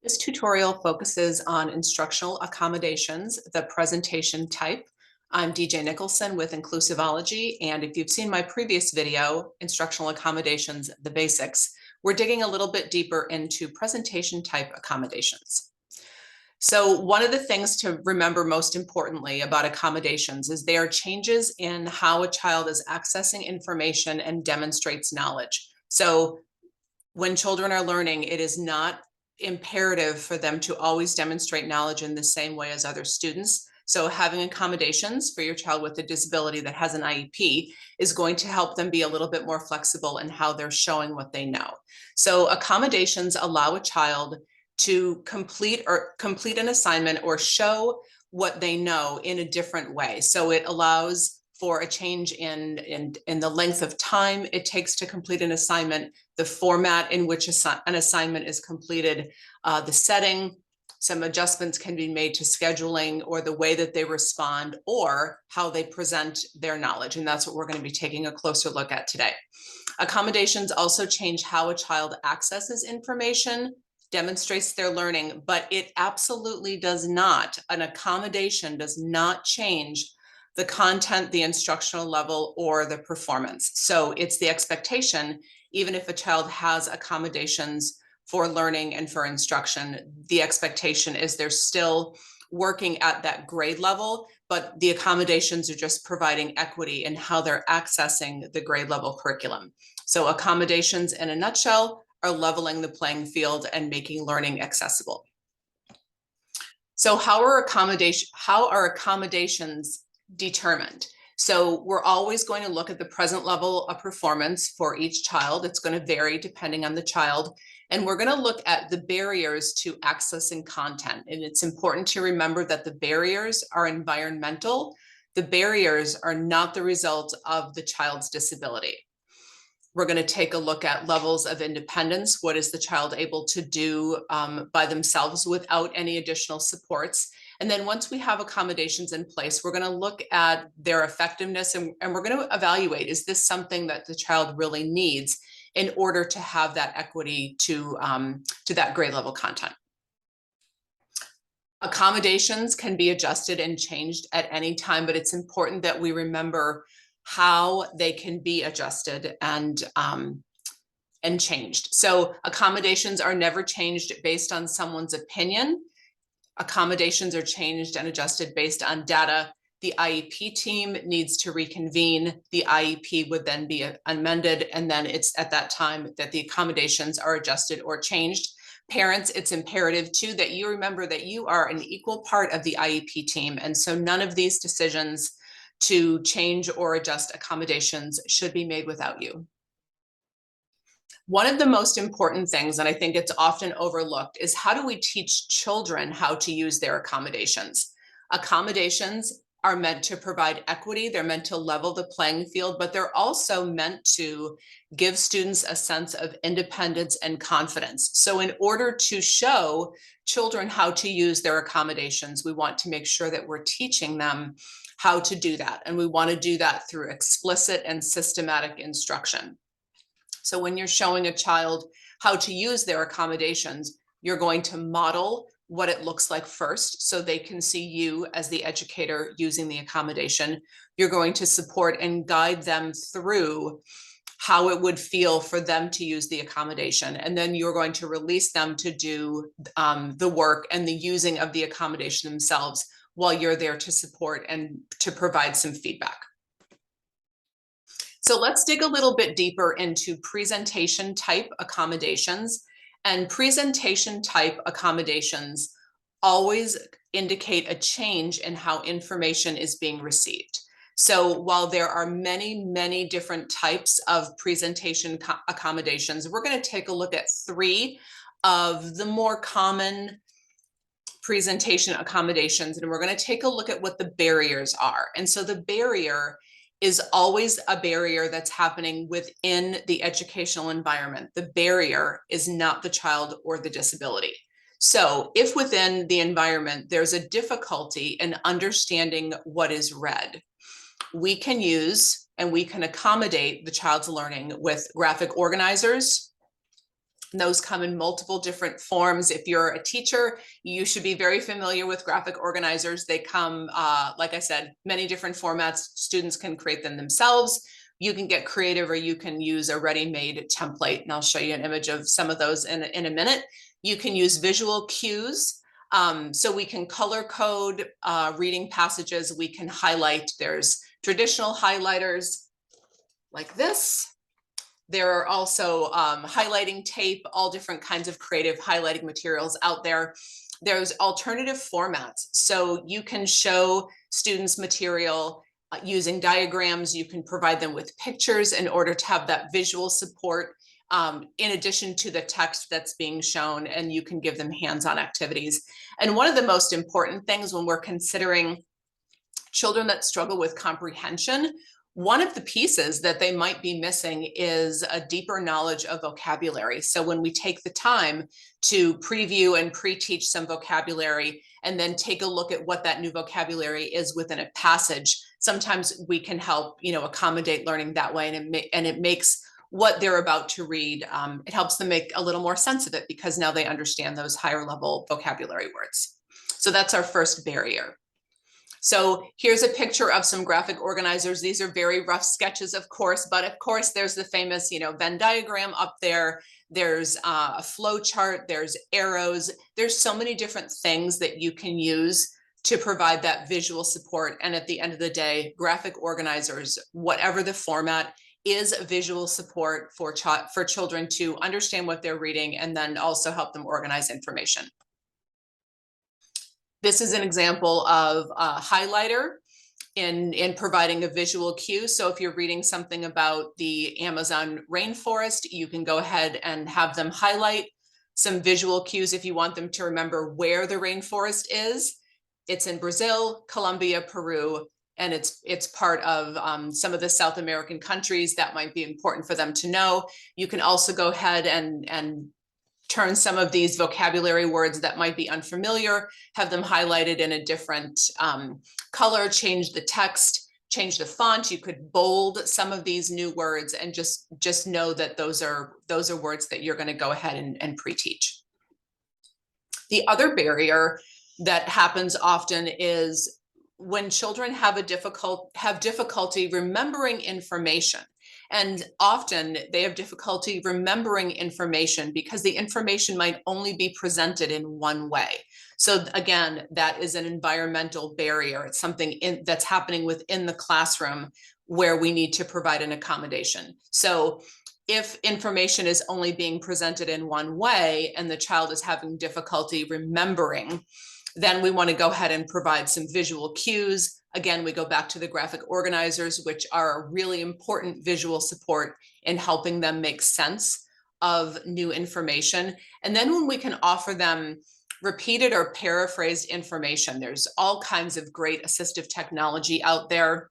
This tutorial focuses on instructional accommodations, the presentation type. I'm DJ Nicholson with Inclusivology, and if you've seen my previous video, Instructional Accommodations, the Basics, we're digging a little bit deeper into presentation type accommodations. So one of the things to remember most importantly about accommodations is they are changes in how a child is accessing information and demonstrates knowledge. So when children are learning, it is not imperative for them to always demonstrate knowledge in the same way as other students. So having accommodations for your child with a disability that has an IEP is going to help them be a little bit more flexible in how they're showing what they know. So accommodations allow a child to complete an assignment or show what they know in a different way. So it allows for a change in the length of time it takes to complete an assignment, the format in which an assignment is completed, the setting. Some adjustments can be made to scheduling or the way that they respond or how they present their knowledge. And that's what we're going to be taking a closer look at today. Accommodations also change how a child accesses information, demonstrates their learning, but it absolutely does not, an accommodation does not change the content, the instructional level, or the performance. So it's the expectation, even if a child has accommodations for learning and for instruction, the expectation is they're still working at that grade level, but the accommodations are just providing equity in how they're accessing the grade level curriculum. So accommodations in a nutshell are leveling the playing field and making learning accessible. So how are accommodations determined? So we're always going to look at the present level of performance for each child. It's going to vary depending on the child. And we're going to look at the barriers to accessing content. And it's important to remember that the barriers are environmental. The barriers are not the result of the child's disability. We're going to take a look at levels of independence. What is the child able to do by themselves without any additional supports? And then once we have accommodations in place, we're going to look at their effectiveness and we're going to evaluate, is this something that the child really needs in order to have that equity to that grade level content? Accommodations can be adjusted and changed at any time, but it's important that we remember how they can be adjusted and changed. So accommodations are never changed based on someone's opinion. Accommodations are changed and adjusted based on data. The IEP team needs to reconvene. The IEP would then be amended, and then it's at that time that the accommodations are adjusted or changed. Parents, it's imperative too that you remember that you are an equal part of the IEP team, and so none of these decisions to change or adjust accommodations should be made without you. One of the most important things, and I think it's often overlooked, is how do we teach children how to use their accommodations? Accommodations are meant to provide equity. They're meant to level the playing field, but they're also meant to give students a sense of independence and confidence. So in order to show children how to use their accommodations, we want to make sure that we're teaching them how to do that. And we want to do that through explicit and systematic instruction. So when you're showing a child how to use their accommodations, you're going to model what it looks like first, so they can see you as the educator using the accommodation. You're going to support and guide them through how it would feel for them to use the accommodation. And then you're going to release them to do the work and the using of the accommodation themselves while you're there to support and to provide some feedback. So let's dig a little bit deeper into presentation type accommodations. And presentation type accommodations always indicate a change in how information is being received. So while there are many, many different types of presentation accommodations, we're going to take a look at 3 of the more common presentation accommodations, and we're going to take a look at what the barriers are. And so the barrier is always a barrier that's happening within the educational environment. The barrier is not the child or the disability. So if within the environment there's a difficulty in understanding what is read, we can use and we can accommodate the child's learning with graphic organizers, And those come in multiple different forms. If you're a teacher, you should be very familiar with graphic organizers. They come, like I said, many different formats. Students can create them themselves. You can get creative, or you can use a ready-made template. And I'll show you an image of some of those in a minute. You can use visual cues. So we can color code reading passages. We can highlight. There's traditional highlighters like this. There are also highlighting tape, all different kinds of creative highlighting materials out there. There's alternative formats. So you can show students material using diagrams. You can provide them with pictures in order to have that visual support in addition to the text that's being shown, and you can give them hands-on activities. And one of the most important things when we're considering children that struggle with comprehension, one of the pieces that they might be missing is a deeper knowledge of vocabulary. So when we take the time to preview and pre-teach some vocabulary and then take a look at what that new vocabulary is within a passage, sometimes we can help, accommodate learning that way, and it makes what they're about to read, it helps them make a little more sense of it because now they understand those higher level vocabulary words. So that's our first barrier. So here's a picture of some graphic organizers. These are very rough sketches, of course, but of course there's the famous, Venn diagram up there. There's a flow chart, there's arrows. There's so many different things that you can use to provide that visual support. And at the end of the day, graphic organizers, whatever the format, is visual support for children to understand what they're reading and then also help them organize information. This is an example of a highlighter in providing a visual cue. So if you're reading something about the Amazon rainforest, you can go ahead and have them highlight some visual cues if you want them to remember where the rainforest is. It's in Brazil, Colombia, Peru, and it's part of some of the South American countries that might be important for them to know. You can also go ahead and turn some of these vocabulary words that might be unfamiliar, have them highlighted in a different color, change the text, change the font. You could bold some of these new words and just know that those are words that you're going to go ahead and pre-teach. The other barrier that happens often is when children have difficulty remembering information. And often they have difficulty remembering information because the information might only be presented in one way. So again, that is an environmental barrier. It's something that's happening within the classroom where we need to provide an accommodation. So if information is only being presented in one way and the child is having difficulty remembering, then we want to go ahead and provide some visual cues. Again, we go back to the graphic organizers, which are a really important visual support in helping them make sense of new information. And then when we can offer them repeated or paraphrased information, there's all kinds of great assistive technology out there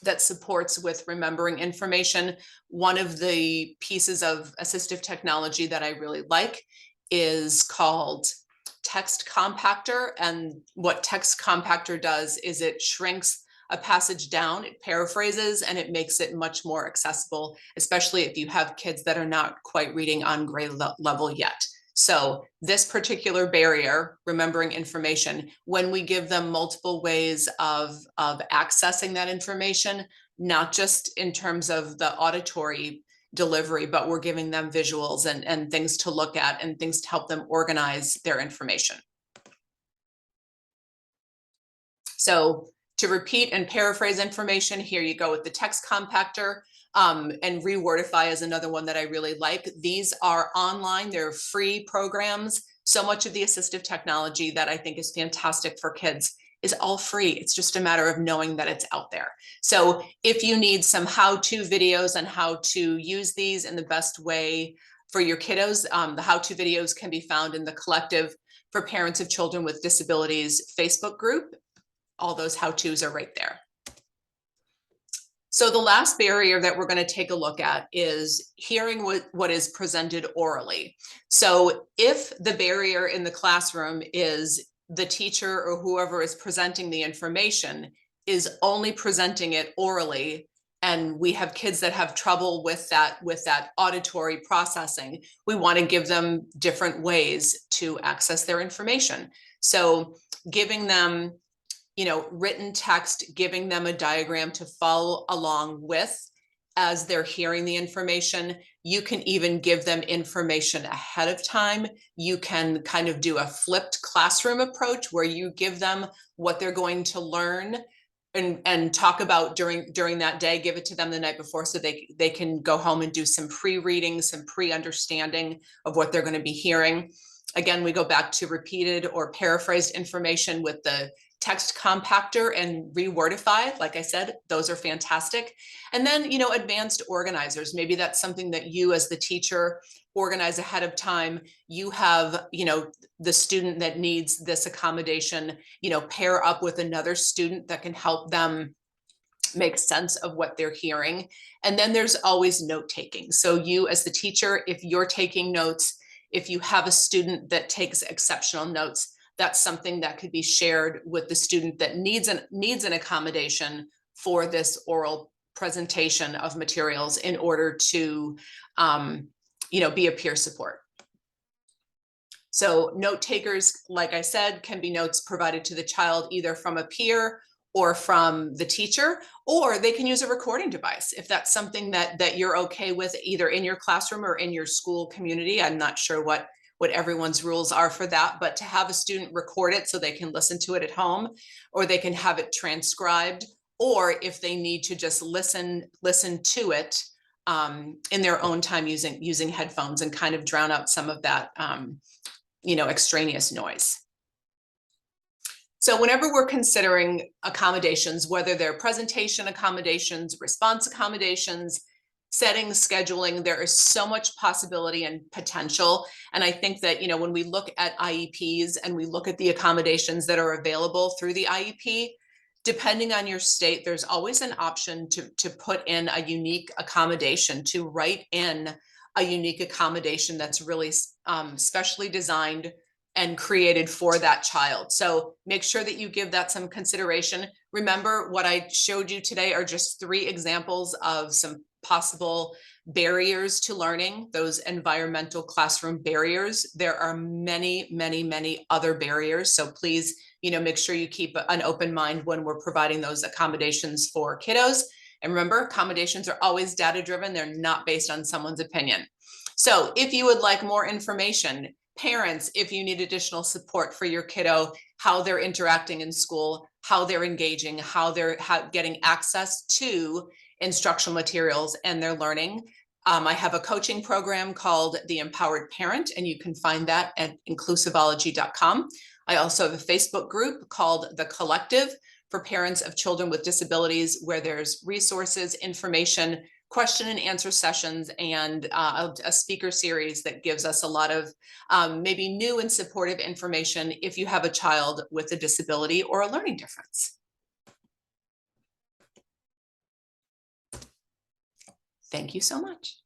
that supports with remembering information. One of the pieces of assistive technology that I really like is called text compactor. And what text compactor does is it shrinks a passage down, it paraphrases, and it makes it much more accessible, especially if you have kids that are not quite reading on grade level yet. So this particular barrier, remembering information, when we give them multiple ways of accessing that information, not just in terms of the auditory delivery, but we're giving them visuals and things to look at and things to help them organize their information. So to repeat and paraphrase information, here you go with the text compactor, and Rewordify is another one that I really like. These are online, they're free programs. So much of the assistive technology that I think is fantastic for kids is all free. It's just a matter of knowing that it's out there. So if you need some how-to videos on how to use these in the best way for your kiddos, the how-to videos can be found in the Collective for Parents of Children with Disabilities Facebook group. All those how-tos are right there. So the last barrier that we're going to take a look at is hearing what is presented orally. So if the barrier in the classroom is the teacher or whoever is presenting the information is only presenting it orally, and we have kids that have trouble with that auditory processing. We want to give them different ways to access their information. So giving them, written text, giving them a diagram to follow along with as they're hearing the information. You can even give them information ahead of time. You can kind of do a flipped classroom approach where you give them what they're going to learn and talk about during that day, give it to them the night before so they can go home and do some pre-reading, some pre-understanding of what they're going to be hearing. Again, we go back to repeated or paraphrased information with the text compactor and rewordify. Like I said, those are fantastic. And then, advanced organizers. Maybe that's something that you as the teacher organize ahead of time. You have, the student that needs this accommodation, pair up with another student that can help them make sense of what they're hearing. And then there's always note taking. So you as the teacher, if you're taking notes, if you have a student that takes exceptional notes, that's something that could be shared with the student that needs an accommodation for this oral presentation of materials in order to, be a peer support. So note takers, like I said, can be notes provided to the child either from a peer or from the teacher, or they can use a recording device if that's something that you're okay with, either in your classroom or in your school community. I'm not sure what everyone's rules are for that, but to have a student record it so they can listen to it at home, or they can have it transcribed, or if they need to just listen to it in their own time using headphones and kind of drown out some of that extraneous noise. So whenever we're considering accommodations, whether they're presentation accommodations, response accommodations, settings, scheduling, there is so much possibility and potential. And I think that, when we look at IEPs and we look at the accommodations that are available through the IEP, depending on your state, there's always an option to put in a unique accommodation, to write in a unique accommodation that's really specially designed and created for that child. So make sure that you give that some consideration. Remember, what I showed you today are just 3 examples of some possible barriers to learning, those environmental classroom barriers. There are many, many, many other barriers. So please, make sure you keep an open mind when we're providing those accommodations for kiddos. And remember, accommodations are always data-driven. They're not based on someone's opinion. So if you would like more information, parents, if you need additional support for your kiddo, how they're interacting in school, how they're engaging, how they're getting access to instructional materials and their learning. I have a coaching program called The Empowered Parent, and you can find that at inclusivology.com. I also have a Facebook group called The Collective for parents of children with disabilities, where there's resources, information, question and answer sessions, and a speaker series that gives us a lot of maybe new and supportive information if you have a child with a disability or a learning difference. Thank you so much.